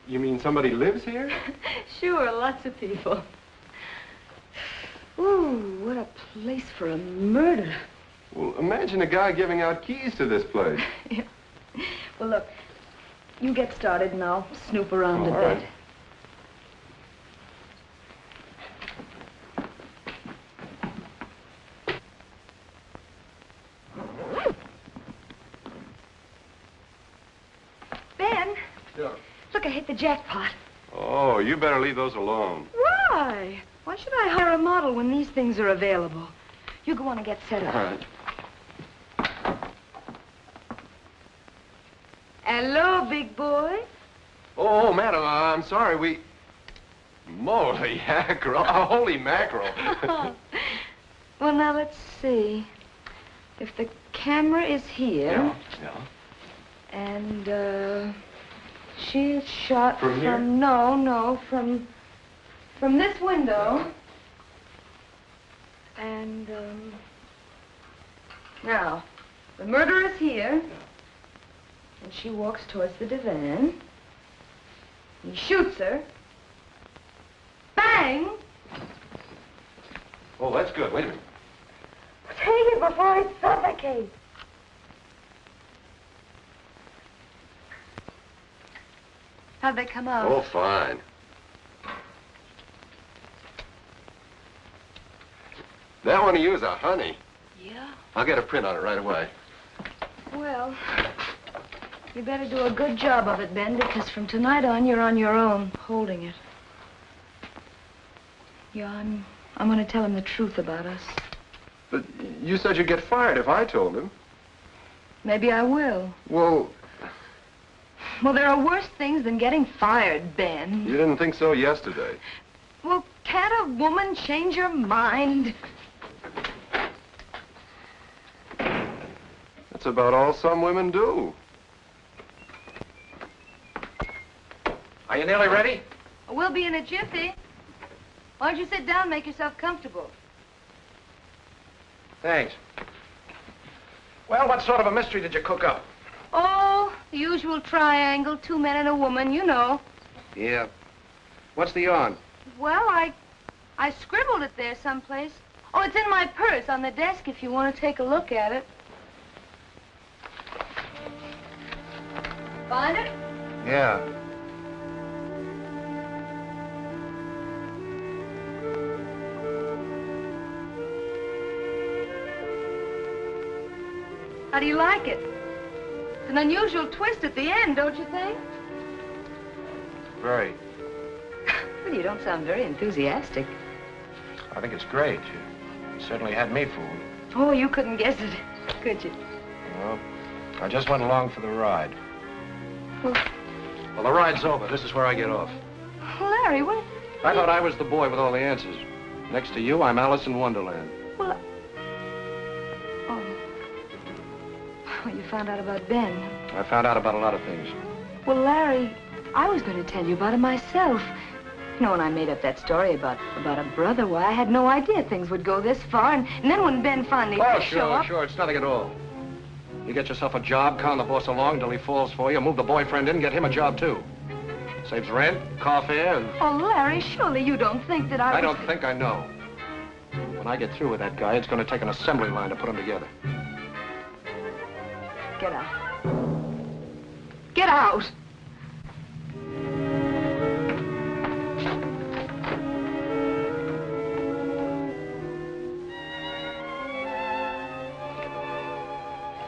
You mean somebody lives here? Sure, lots of people. Ooh, what a place for a murder. Well, imagine a guy giving out keys to this place. Yeah. Well, look, you get started and I'll snoop around a All right. bit. Ben, Yeah. look, I hit the jackpot. Oh, you better leave those alone. Why? Why should I hire a model when these things are available? You go on and get set up. All right. Hello, big boy. Oh, madam, I'm sorry, we... Moly mackerel. Holy mackerel. Well, now, let's see. If the camera is here... Yeah. And, she's shot From here? No, from this window. And, now, the murderer's here. And she walks towards the divan. He shoots her. Bang! Oh, that's good. Wait a minute. Take it before I suffocate. How'd they come out? Oh, fine. That one of you is a honey. Yeah? I'll get a print on it right away. Well, you better do a good job of it, Ben, because from tonight on, you're on your own, holding it. Yeah, I'm going to tell him the truth about us. But you said you'd get fired if I told him. Maybe I will. Well, Well, there are worse things than getting fired, Ben. you didn't think so yesterday. Well, can't a woman change her mind? That's about all some women do. Are you nearly ready? We'll be in a jiffy. Why don't you sit down and make yourself comfortable? Thanks. Well, what sort of a mystery did you cook up? Oh, the usual triangle, 2 men and a woman, you know. Yeah. What's the yarn? Well, I scribbled it there someplace. Oh, it's in my purse on the desk if you want to take a look at it. Find it? Yeah. How do you like it? It's an unusual twist at the end, don't you think? Very. Well, you don't sound very enthusiastic. I think it's great. You certainly had me fooled. Oh, you couldn't guess it, could you? No. I just went along for the ride. Well, Well, the ride's over. This is where I get off. Larry, what? I thought I was the boy with all the answers. Next to you, I'm Alice in Wonderland. Well, oh. Well, you found out about Ben. I found out about a lot of things. Well, Larry, I was going to tell you about it myself. You know, when I made up that story about a brother, why, I had no idea things would go this far. And then when Ben finally did show up... Sure. It's nothing at all. You get yourself a job, con the boss along till he falls for you, move the boyfriend in, get him a job, too. Saves rent, car fare, and... Oh, Larry, surely you don't think that I don't think I know. When I get through with that guy, it's going to take an assembly line to put him together. Get out. Get out!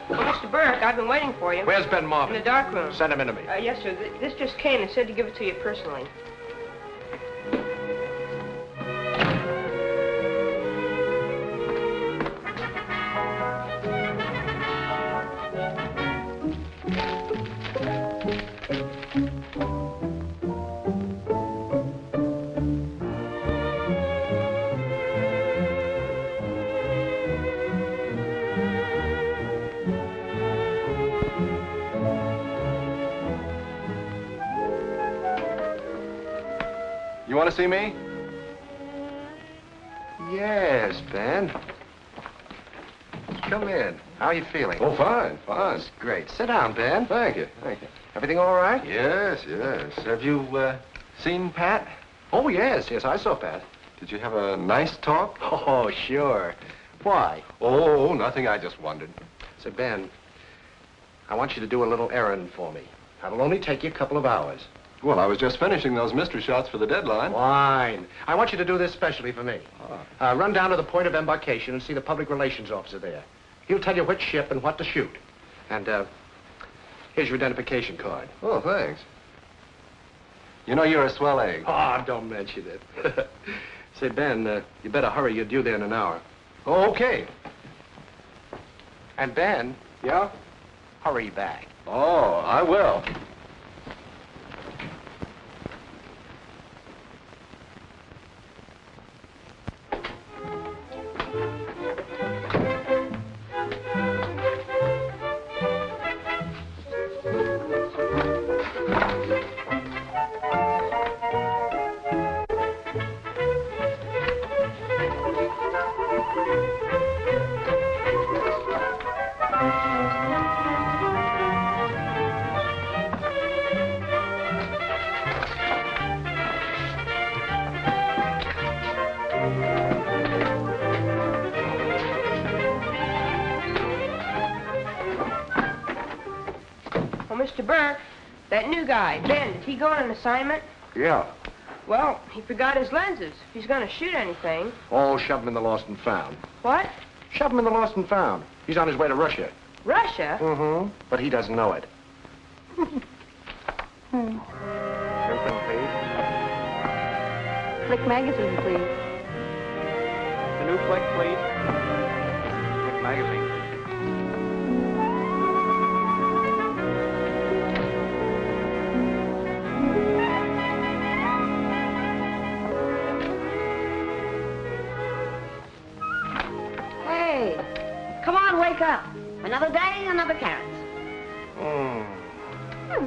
Well, Mr. Burke, I've been waiting for you. Where's Ben Marvin? In the dark room. Send him in to me. Yes, sir. This just came and said to give it to you personally. You want to see me? Yes, Ben. Come in. How are you feeling? Oh, fine. That's great. Sit down, Ben. Thank you. Everything all right? Yes. Have you, seen Pat? Oh, yes, I saw Pat. Did you have a nice talk? Oh, sure. Why? Oh, nothing. I just wondered. Say, Ben, I want you to do a little errand for me. That'll only take you a couple of hours. Well, I was just finishing those mystery shots for the deadline. Fine. I want you to do this specially for me. Run down to the point of embarkation and see the public relations officer there. He'll tell you which ship and what to shoot. And, here's your identification card. Oh, thanks. You know, you're a swell egg. Oh, don't mention it. Say, Ben, you better hurry. You're due there in an hour. Oh, okay. And, Ben. Yeah? Hurry back. Oh, I will. Mr. Burke, that new guy, Ben, did he go on an assignment? Yeah. Well, he forgot his lenses. If he's going to shoot anything... Oh, shove him in the lost and found. What? Shove him in the lost and found. He's on his way to Russia. Russia? Mm-hmm. But he doesn't know it. Hmm. Something, please. Flick magazine, please. The new flick, please. Quick magazine.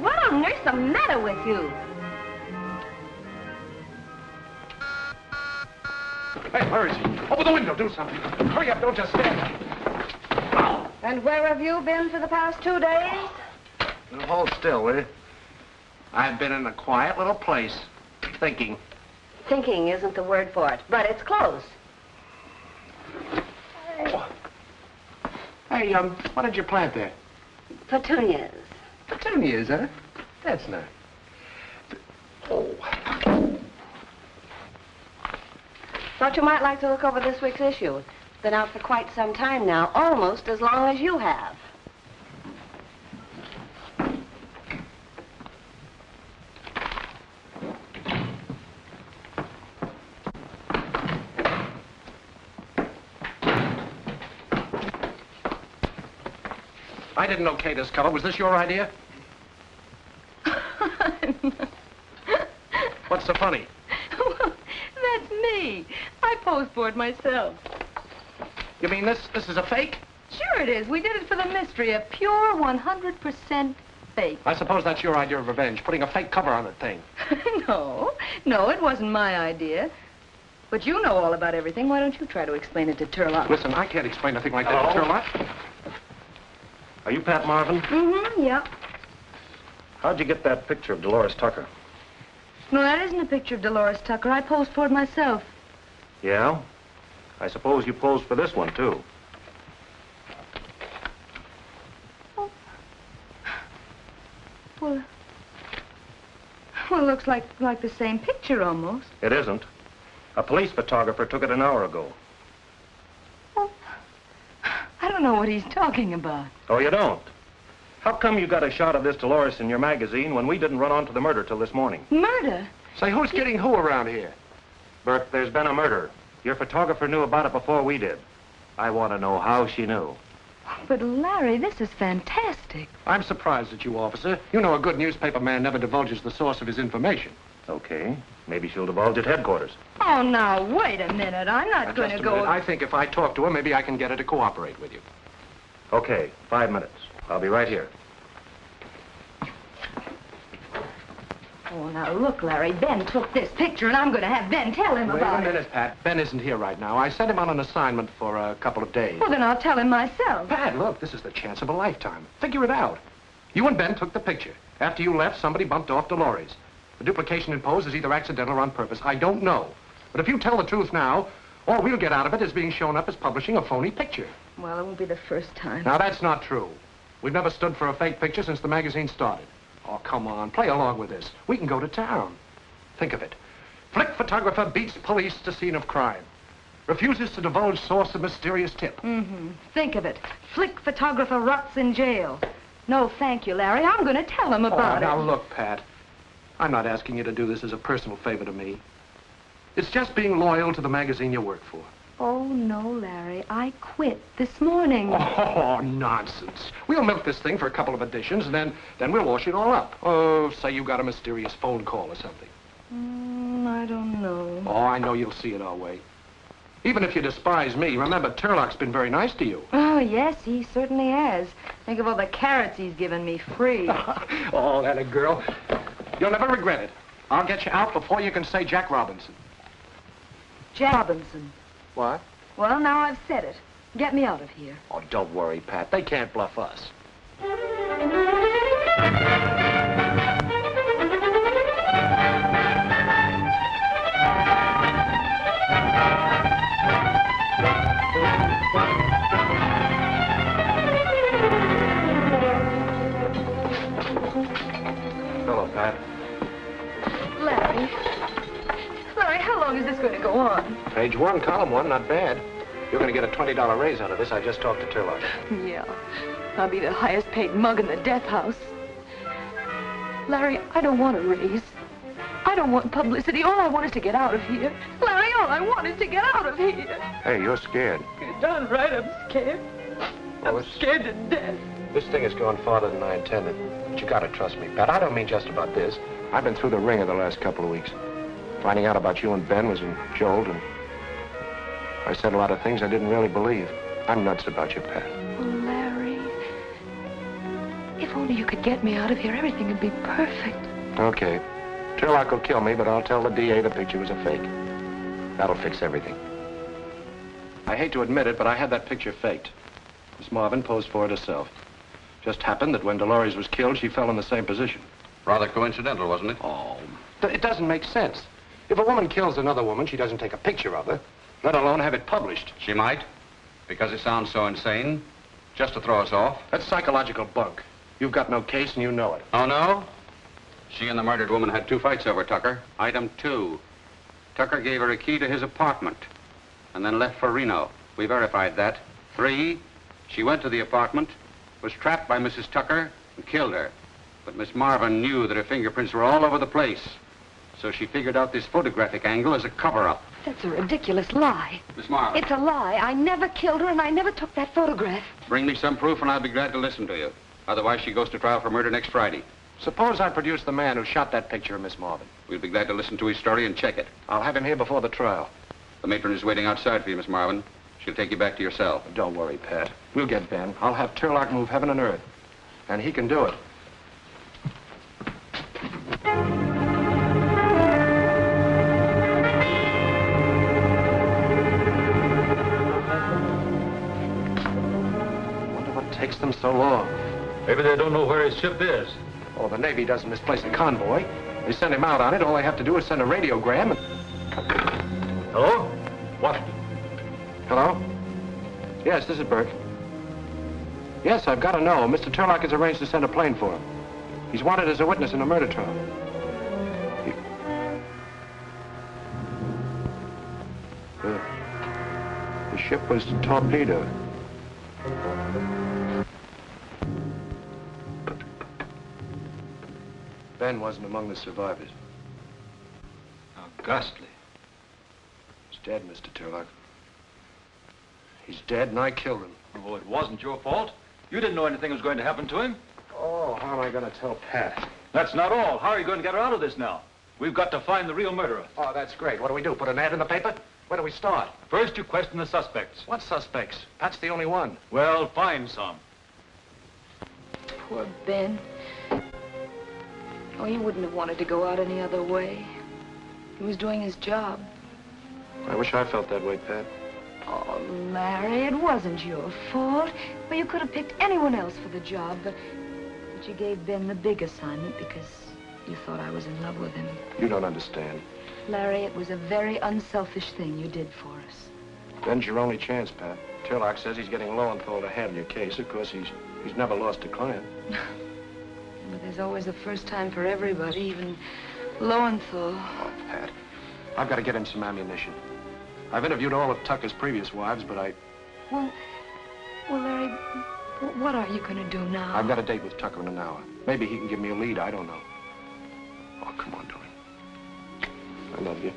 What on earth's the matter with you? Hey, where is he? Open the window, do something. Hurry up, don't just stand there. And where have you been for the past 2 days? Now, hold still, will you? I've been in a quiet little place, thinking. Thinking isn't the word for it, but it's close. Hey, what did you plant there? Petunias. Petunias, huh? That's nice. Oh. Thought you might like to look over this week's issue. Been out for quite some time now, almost as long as you have. I didn't okay this cover. Was this your idea? What's so funny? Well, that's me. I posed for it myself. You mean this is a fake? Sure it is. We did it for the mystery. A pure 100% fake. I suppose that's your idea of revenge, putting a fake cover on the thing. No, it wasn't my idea. But you know all about everything. Why don't you try to explain it to Turlock? Listen, I can't explain a thing like that to Turlock. Are you Pat Marvin? Mm-hmm, yep. How'd you get that picture of Dolores Tucker? No, that isn't a picture of Dolores Tucker. I posed for it myself. Yeah? I suppose you posed for this one, too. Oh. Well, it looks like the same picture, almost. It isn't. A police photographer took it an hour ago. Oh. I don't know what he's talking about. Oh, you don't? How come you got a shot of this Dolores in your magazine when we didn't run onto the murder till this morning? Murder? Say, who's getting who around here? Bert, there's been a murder. Your photographer knew about it before we did. I want to know how she knew. But, Larry, this is fantastic. I'm surprised at you, officer. You know a good newspaper man never divulges the source of his information. Okay. Maybe she'll divulge at headquarters. Oh, now, wait a minute. I'm not going to go... I think if I talk to her, maybe I can get her to cooperate with you. Okay, 5 minutes. I'll be right here. Oh, now, look, Larry. Ben took this picture, and I'm going to have Ben tell him about it. Wait a minute, Pat. Ben isn't here right now. I sent him on an assignment for a couple of days. Well, then I'll tell him myself. Pat, look, this is the chance of a lifetime. Figure it out. You and Ben took the picture. After you left, somebody bumped off Dolores. The duplication in pose is either accidental or on purpose. I don't know. But if you tell the truth now, all we'll get out of it is being shown up as publishing a phony picture. Well, it won't be the first time. Now, that's not true. We've never stood for a fake picture since the magazine started. Oh, come on. Play along with this. We can go to town. Think of it. Flick photographer beats police to scene of crime. Refuses to divulge source of mysterious tip. Mm-hmm. Think of it. Flick photographer rots in jail. No, thank you, Larry. I'm going to tell him about it. Now, look, Pat. I'm not asking you to do this as a personal favor to me. It's just being loyal to the magazine you work for. Oh, no, Larry. I quit this morning. Oh, nonsense. We'll milk this thing for a couple of editions, and then we'll wash it all up. Oh, say you got a mysterious phone call or something. I don't know. Oh, I know you'll see it our way. Even if you despise me, remember, Turlock's been very nice to you. Oh, yes, he certainly has. Think of all the carrots he's given me free. Oh, that a girl. You'll never regret it. I'll get you out before you can say Jack Robinson. Jack Robinson. What? Well, now I've said it. Get me out of here. Oh, don't worry, Pat. They can't bluff us. Hello, Pat. Larry, how long is this going to go on? Page 1, column 1, not bad. You're going to get a $20 raise out of this. I just talked to Turlock. Yeah, I'll be the highest paid mug in the death house. Larry, I don't want a raise. I don't want publicity. All I want is to get out of here. Larry, all I want is to get out of here. Hey, you're scared. You're darn right I'm scared. I'm scared to death. This thing has gone farther than I intended. But you gotta trust me, Pat. I don't mean just about this. I've been through the ringer the last couple of weeks. Finding out about you and Ben was a jolt, and I said a lot of things I didn't really believe. I'm nuts about you, Pat. Oh, Larry, if only you could get me out of here, everything would be perfect. Okay. Turlock will kill me, but I'll tell the DA the picture was a fake. That'll fix everything. I hate to admit it, but I had that picture faked. Miss Marvin posed for it herself. Just happened that when Dolores was killed, she fell in the same position. Rather coincidental, wasn't it? Oh, it doesn't make sense. If a woman kills another woman, she doesn't take a picture of her, let alone have it published. She might, because it sounds so insane, just to throw us off. That's psychological bunk. You've got no case and you know it. Oh, no? She and the murdered woman had 2 fights over Tucker. Item 2. Tucker gave her a key to his apartment and then left for Reno. We verified that. 3. She went to the apartment, was trapped by Mrs. Tucker, and killed her. But Miss Marvin knew that her fingerprints were all over the place. So she figured out this photographic angle as a cover-up. That's a ridiculous lie. Miss Marvin. It's a lie. I never killed her and I never took that photograph. Bring me some proof and I'll be glad to listen to you. Otherwise, she goes to trial for murder next Friday. Suppose I produce the man who shot that picture of Miss Marvin. We'll be glad to listen to his story and check it. I'll have him here before the trial. The matron is waiting outside for you, Miss Marvin. She'll take you back to your cell. Don't worry, Pat. We'll get Ben. I'll have Turlock move heaven and earth. And he can do it. Wonder what takes them so long. Maybe they don't know where his ship is. Oh, the Navy doesn't misplace a convoy. They send him out on it. All they have to do is send a radiogram and... Hello? What? Hello? Yes, this is Burke. Yes, I've got to know. Mr. Turlock has arranged to send a plane for him. He's wanted as a witness in a murder trial. The ship was torpedoed. Ben wasn't among the survivors. How ghastly. He's dead, Mr. Turlock. He's dead, and I killed him. Oh, it wasn't your fault. You didn't know anything was going to happen to him. Oh, how am I going to tell Pat? That's not all. How are you going to get her out of this now? We've got to find the real murderer. Oh, that's great. What do we do? Put an ad in the paper? Where do we start? First, you question the suspects. What suspects? Pat's the only one. Well, find some. Poor Ben. Oh, he wouldn't have wanted to go out any other way. He was doing his job. I wish I felt that way, Pat. Oh, Larry, it wasn't your fault. Well, you could have picked anyone else for the job, but you gave Ben the big assignment because you thought I was in love with him. You don't understand. Larry, it was a very unselfish thing you did for us. Ben's your only chance, Pat. Turlock says he's getting Lowenthal to handle your case. Of course, he's never lost a client. But there's always a first time for everybody, even Lowenthal. Oh, Pat, I've got to get him some ammunition. I've interviewed all of Tucker's previous wives, but Well, Larry, what are you going to do now? I've got a date with Tucker in an hour. Maybe he can give me a lead, I don't know. Oh, come on, darling. I love you.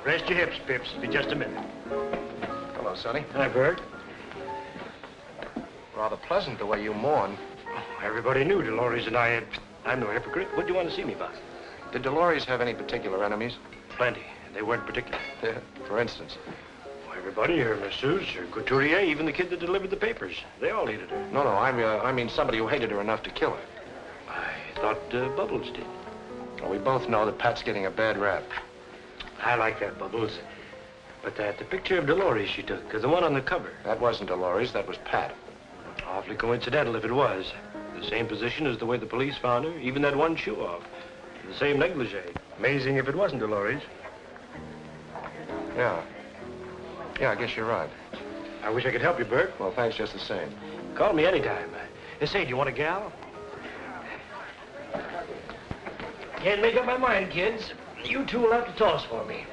Rest your hips, Pips. Be just a minute. Hello, Sonny. Hi, Bert. Rather pleasant the way you mourn. Oh, everybody knew Dolores and I had... I'm no hypocrite. What do you want to see me about? Did Dolores have any particular enemies? Plenty. They weren't particular. Yeah, for instance? Well, everybody, her masseuse, her couturier, even the kid that delivered the papers. They all hated her. No, I mean somebody who hated her enough to kill her. I thought Bubbles did. Well, we both know that Pat's getting a bad rap. I like that, Bubbles. But the picture of Dolores she took, the one on the cover. That wasn't Dolores, that was Pat. Awfully coincidental if it was. The same position as the way the police found her, even that one shoe off. The same negligee. Amazing if it wasn't Dolores. Yeah. Yeah, I guess you're right. I wish I could help you, Bert. Well, thanks just the same. Call me anytime. Say, do you want a gal? Can't make up my mind, kids. You two will have to toss for me.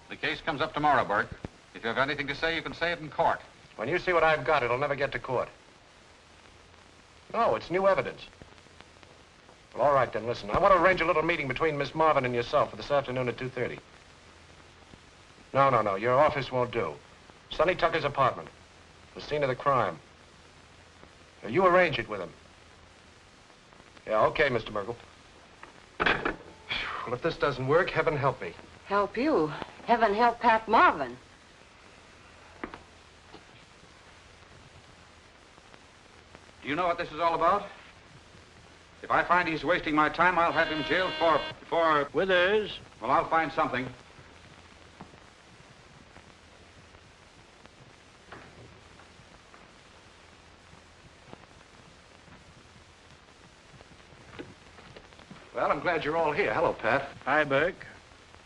The case comes up tomorrow, Burke. If you have anything to say, you can say it in court. When you see what I've got, it'll never get to court. No, it's new evidence. Well, all right, then, listen. I want to arrange a little meeting between Miss Marvin and yourself for this afternoon at 2:30. No. Your office won't do. Sonny Tucker's apartment. The scene of the crime. Now, you arrange it with him. Yeah, okay, Mr. Merkel. Well, if this doesn't work, heaven help me. Help you? Heaven help Pat Marvin. Do you know what this is all about? If I find he's wasting my time, I'll have him jailed for... Withers. Well, I'll find something. Well, I'm glad you're all here. Hello, Pat. Hi, Burke.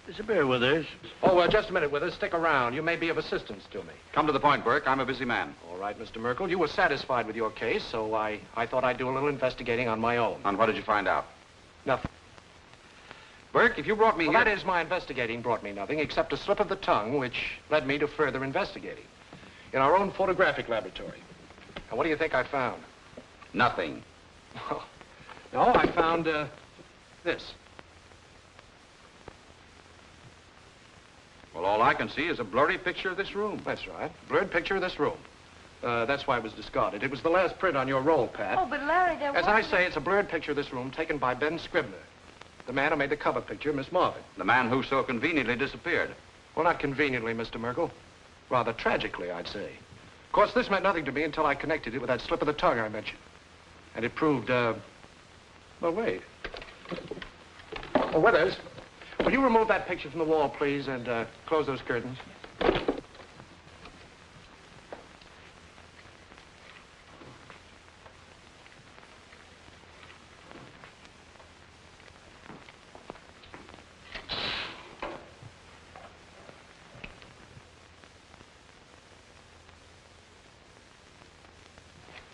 There's a beer, Withers. Oh, just a minute, Withers. Stick around. You may be of assistance to me. Come to the point, Burke. I'm a busy man. All right, Mr. Merkel. You were satisfied with your case, so I thought I'd do a little investigating on my own. And what did you find out? Nothing. Burke, if you brought me well, here... that is, my investigating brought me nothing except a slip of the tongue, which led me to further investigating. In our own photographic laboratory. And what do you think I found? Nothing. No, I found, this. Well, all I can see is a blurry picture of this room. That's right. Blurred picture of this room. That's why it was discarded. It was the last print on your roll, Pat. Oh, but Larry, there was... As I say, it's a blurred picture of this room taken by Ben Scribner, the man who made the cover picture of Miss Marvin. The man who so conveniently disappeared. Well, not conveniently, Mr. Merkel. Rather tragically, I'd say. Of course, this meant nothing to me until I connected it with that slip of the tongue I mentioned. And it proved, well, wait. Oh, Withers, will you remove that picture from the wall, please, and close those curtains?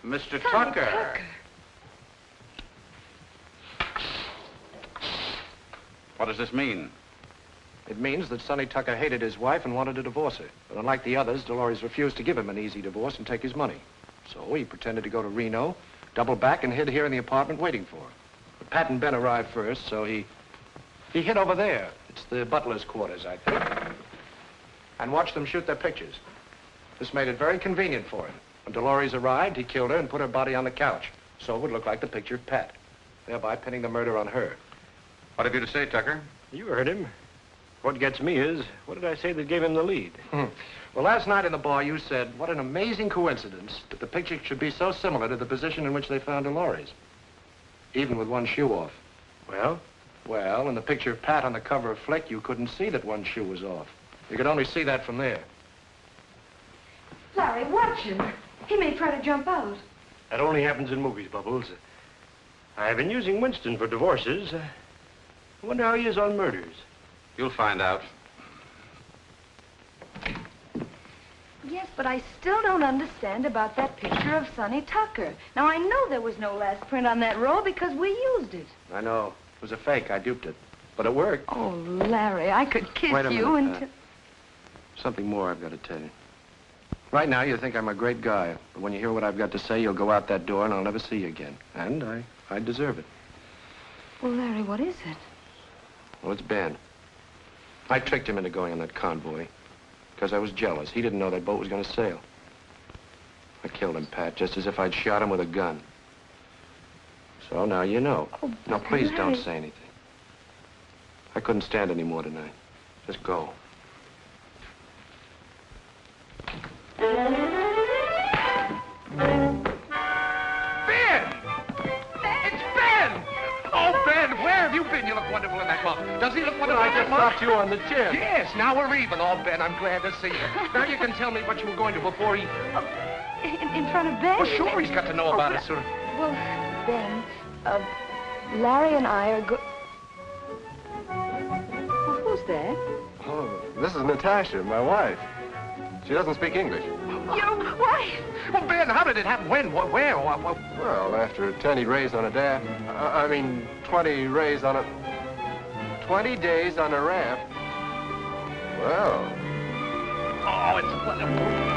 Mr. Tucker. What does this mean? It means that Sonny Tucker hated his wife and wanted to divorce her. But unlike the others, Dolores refused to give him an easy divorce and take his money. So he pretended to go to Reno, doubled back, and hid here in the apartment waiting for her. But Pat and Ben arrived first, so he hid over there. It's the butler's quarters, I think. And watched them shoot their pictures. This made it very convenient for him. When Dolores arrived, he killed her and put her body on the couch, so it would look like the picture of Pat, thereby pinning the murder on her. What have you to say, Tucker? You heard him. What gets me is, what did I say that gave him the lead? Well, last night in the bar, you said, what an amazing coincidence that the picture should be so similar to the position in which they found Dolores, even with one shoe off. Well? Well, in the picture of Pat on the cover of Flick, you couldn't see that one shoe was off. You could only see that from there. Larry, watch him. He may try to jump out. That only happens in movies, Bubbles. I've been using Winston for divorces. I wonder how he is on murders. You'll find out. Yes, but I still don't understand about that picture of Sonny Tucker. Now, I know there was no last print on that roll because we used it. I know. It was a fake. I duped it. But it worked. Oh, Larry, I could kiss Wait a you minute, until... Something more I've got to tell you. Right now, you think I'm a great guy. But when you hear what I've got to say, you'll go out that door and I'll never see you again. And I deserve it. Well, Larry, what is it? Well, it's Ben. I tricked him into going on that convoy because I was jealous. He didn't know that boat was going to sail. I killed him, Pat, just as if I'd shot him with a gun. So now you know. Oh, now, please don't Larry. say anything. I couldn't stand any more tonight. Just go. Ben! It's Ben! Oh, Ben, where have you been? You look wonderful in that muff. Does he look wonderful in that muff? I just stopped you on the chin. Yes, now we're even. Oh, Ben, I'm glad to see you. Now you can tell me what you were going to before he... In front of Ben? Well, sure, he's got to know about it, sir. Well, Ben, Larry and I are Well, who's that? Oh, this is Natasha, my wife. She doesn't speak English. Your wife? Well, Ben, how did it happen? When? Where? What? Well, after 10 he'd raised on a dash. 20 raised on a... 20 days on a raft. Well... Oh, it's wonderful.